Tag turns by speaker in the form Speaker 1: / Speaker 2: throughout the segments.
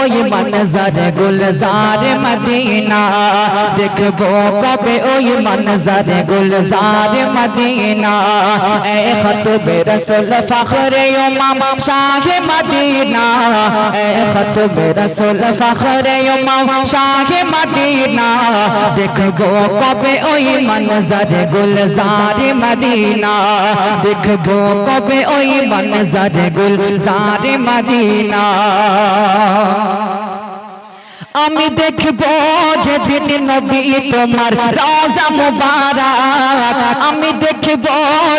Speaker 1: ওই মনজর গুলজার মদিনা দেখবো কবে ওই মনজর গুলজার মদিনা এ খতবে রসুল ফখরে ইমাম শাহে মদিনা এ খতবে রসুল ফখরে ইমাম শাহে মদিনা দেখবো কবে ওই মনজর গুলজার মদিনা দেখবো কবে ওই মনজর গুলজার মদিনা আমি দেখবো যেদিন নবী তোমার রওজা মুবারক আমি দেখবো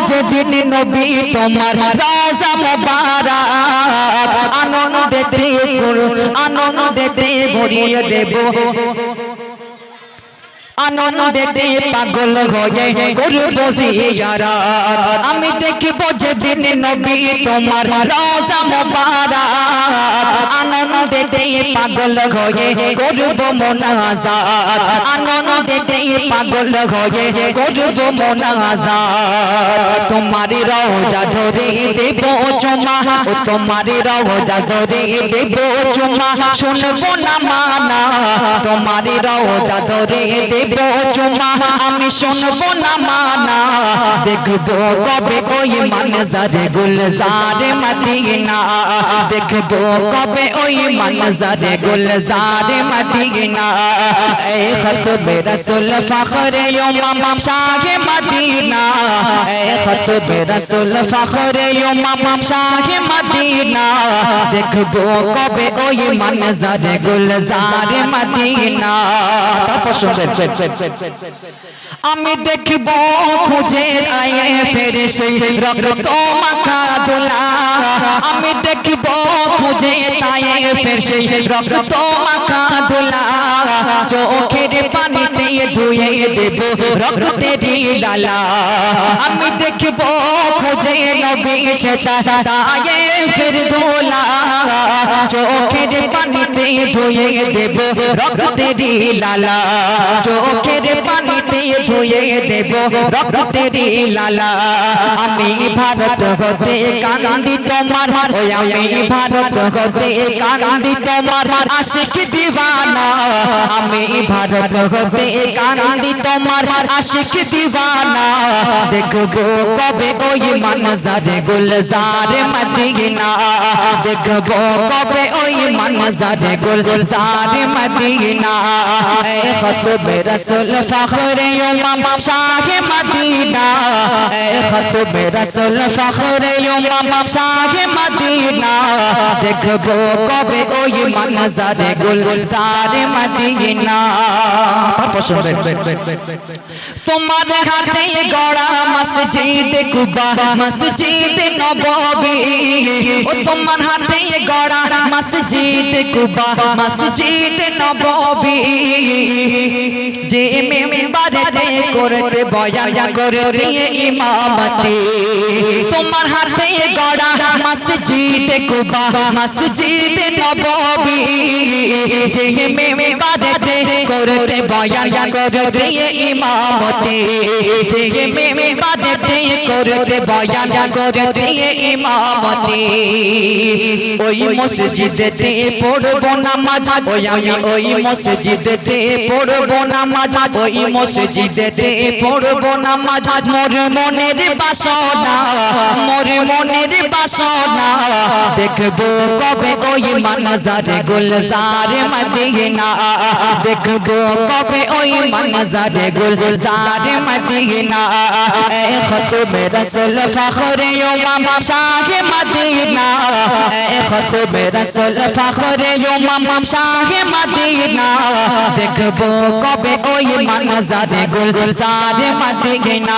Speaker 1: যেদিন নবী তোমার রওজা মুবারক আনন্দেতে ভরিয়ে দেব আনন্দেতে পাগল হয়ে করব জিয়ারত আমি দেখবো যেদিন নবী তোমার রওজা মুবারক আনন্দেতে পাগল হয়ে করব মুনাজাত আনন্দেতে পাগল হয়ে করব মুনাজাত তোমার রওজা ধরে দেব চুমা ও তোমার রওজা ধরে দেব চুমা শুনবো না মানা তোমার রওজা ধরে দেব চুমা আমি শুনবো না মানা দেখবো কবে ওই মনজর গুলজার মদিনা দেখবো কবে ওই মনজর গুলজার মদিনা এ খতবে রসুল ফখরে ইমাম শাহে মদিনা এ খতবে রসুল ফখরে ইমাম শাহে মদিনা দেখবো কবে ওই মনজর গুলজার মদিনা তারপর শুনবেন আমি দেখবো খুঁজে আয়ে ফের সেই রক্ত মাখা দোলা আমি দেখবো খুঁজে আয়ে ফের সেই রক্ত মাখা দোলা চোখের পানিতে ধুয়ে দেব রক্তের লালা আমি দেখবো খুঁজে নবী সেটা আয়ে ফের দোলা চোখের পানিতে ধুয়ে দেব রক্তের লালা চোখের পানিতে ধুয়ে দেব রক্তের লালা আমি ভারত হতে কান্দি তোমার ওই আমি ভারত হতে কান্দি তোমার আশিক দিওয়ানা আমি ভারত হতে কান্দি তোমার আশিক দিওয়ানা দেখবো কবে ওই মনজর গুলজার মদিনা দেখবো কবে ওই মনজর গুলজার মদিনা এ খতবে রসুল ফখরে ইমাম শাহে মদিনা এ খতবে রসুল ফখরে ইমাম শাহে মদিনা দেখবো কবে ওই মনজর গুলজার মদিনা তারপর শুনবেন তোমার হাতে গড়া মসজিদ কুবা মসজিদ নববী ও তোমার হাতে গড়া মসজিদ কুবা মসজিদ নববী যে মিম্বারে করতে বয়ান করতে ইমামতি তোমার হাতে গড়া মসজিদ কুবা মসজিদ নববী যে মিম্বারে করতে বয়ান করতে ইমামতি যে মিম্বারে করতে বয়ান করতে ইমামতি ওই মসজিদেতে পড়বো নামাজ ওই আমি ওই মসজিদেতে পড়বো নামাজ ওই মসজিদেতে পড়বো নামাজ মোর মনের বাসনা মোর মনের বাসনা দেখবো কবে ওই মনজর গুলজার মদিনা দেখবো কবে ওই মনজর গুলজার মদিনা এ খতবে রসুল ফখরে ইমাম শাহে মদিনা এ খতবে রসুল ফখরে ইমাম শাহে মদিনা দেখবো কবে ওই মনজর গুলজার মদিনা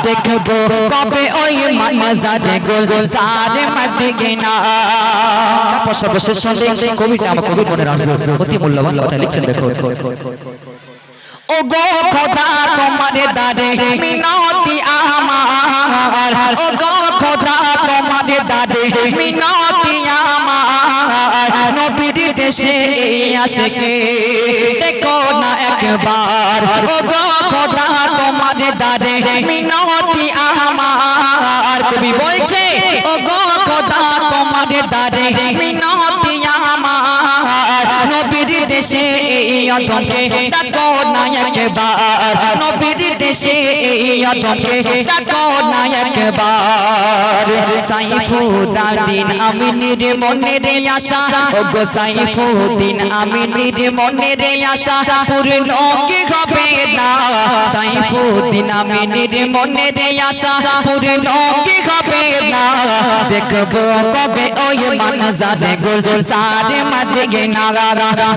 Speaker 1: দেখবো কবে ওই মনজর গুলজার মদিনা তারপর সর্বশেষ সঙ্গে কবিতা আমার কবি মনের আসছে অতি মূল্যবান কথা লিখছেন দেখো ও গো খোদা তোমার দারে মিনতি আমার ও গো খোদা তোমার দারে মিনতি আমার নবীর দেশে আশিকে দেখো না একবার ও গো খোদা তোমার দারে মিনতি আমার কবি বলছে ও গো খোদা তোমার দারে মিনতি আমার দেশে এই আদমকে ডাকো না একবার নবীর দেশে এই আদমকে ডাকো না একবার সাইফুদ্দিন আমিনের মনের আশা ওগো সাইফুদ্দিন আমিনের মনের আশা পূর্ণ কি হবে না সাইফুদ্দিন আমিনের মনের আশা পূর্ণ কি হবে না দেখবো কবে ওই মানজারে গুলজারে মদিনা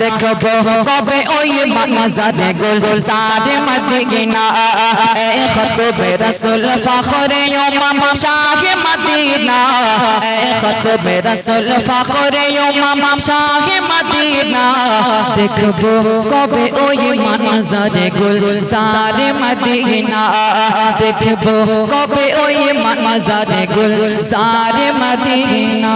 Speaker 1: দেখবো কবে ওই মানজারে গুলজারে মদিনা এ খতবে রাসূল ফখরে ইমাম শাহে মদিনা এ খতবে রাসূল ফখরে ইমাম শাহে মদিনা দেখবো কবে ওই মানজারে গুলজারে মদিনা দেখবো কবে ওই মানজারে গুলজারে মদিনা